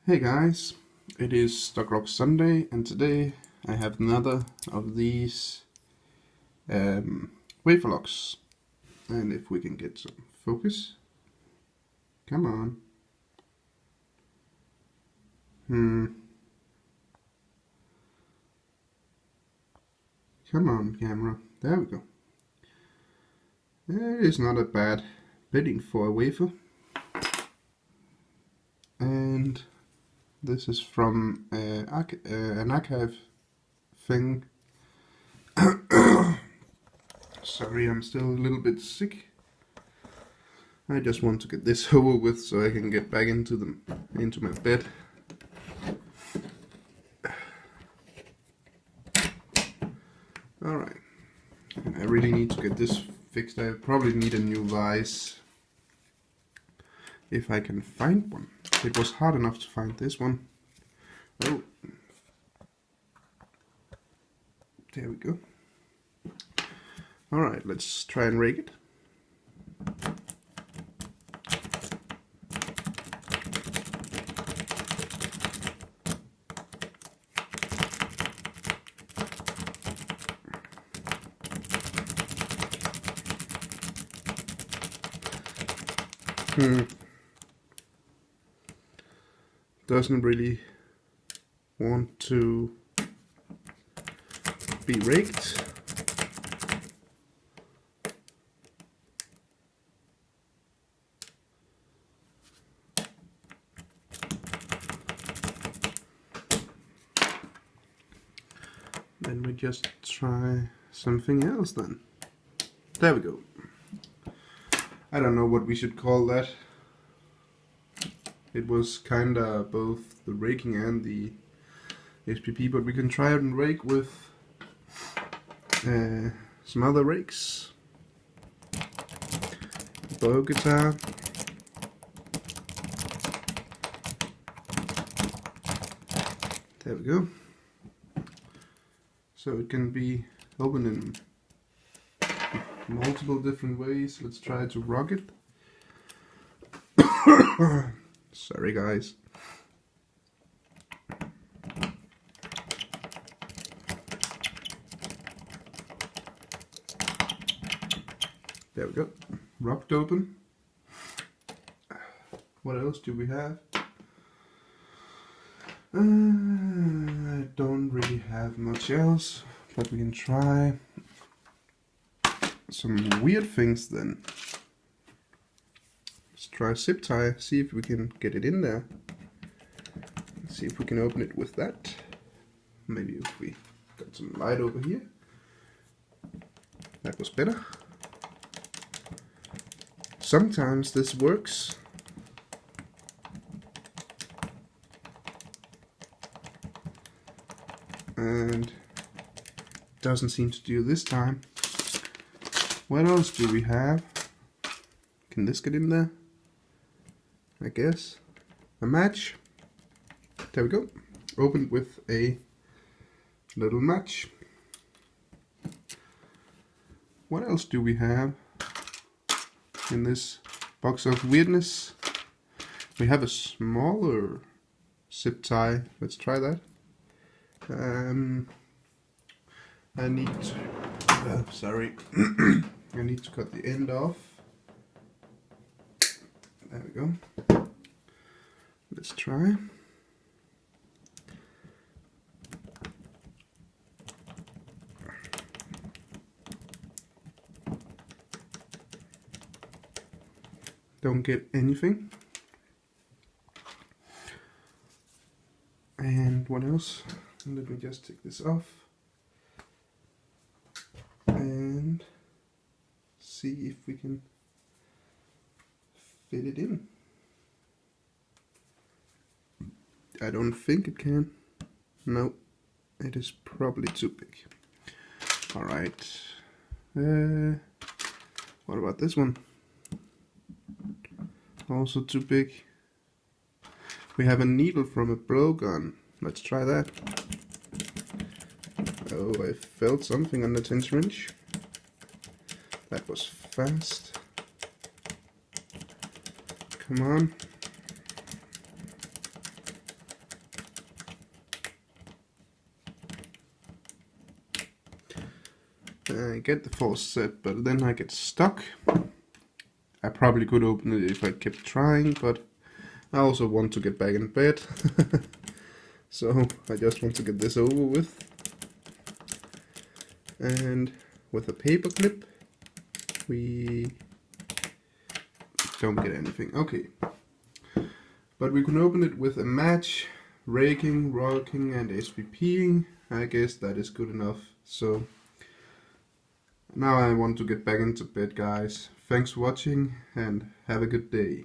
Hey guys, it is Stockrock Sunday, and today I have another of these wafer locks. And if we can get some focus, come on. Come on, camera. There we go. It is not a bad bidding for a wafer. And this is from an archive thing. Sorry, I'm still a little bit sick. I just want to get this over with so I can get back into my bed. Alright, I really need to get this fixed. I probably need a new vise if I can find one. It was hard enough to find this one. Oh, there we go. Alright, let's try and rake it. Doesn't really want to be raked. Then we just try something else then. There we go. I don't know what we should call that. It was kinda both the raking and the SPP, but we can try it and rake with some other rakes. Bow guitar. There we go. So it can be opened in multiple different ways. Let's try to rock it. Sorry guys. There we go. Rocked open. What else do we have? I don't really have much else, but we can try some weird things then. Let's try a zip tie, see if we can get it in there. Let's see if we can open it with that. Maybe if we got some light over here. That was better. Sometimes this works. And doesn't seem to do this time. What else do we have? Can this get in there? I guess. A match. There we go. Opened with a little match. What else do we have in this box of weirdness? We have a smaller zip tie. Let's try that. I need to, sorry, I need to cut the end off. There we go. Let's try. Don't get anything. And what else? Let me just take this off and see if we can fit it in. I don't think it can. No, it is probably too big. Alright. What about this one? Also too big. We have a needle from a blowgun. Let's try that. Oh, I felt something on the tension wrench. That was fast. Come on. I get the force set, but then I get stuck. I probably could open it if I kept trying, but I also want to get back in bed. So I just want to get this over with. And with a paper clip, we don't get anything. Okay. But we can open it with a match, raking, rocking, and SVPing. I guess that is good enough. So now I want to get back into bed, guys. Thanks for watching and have a good day.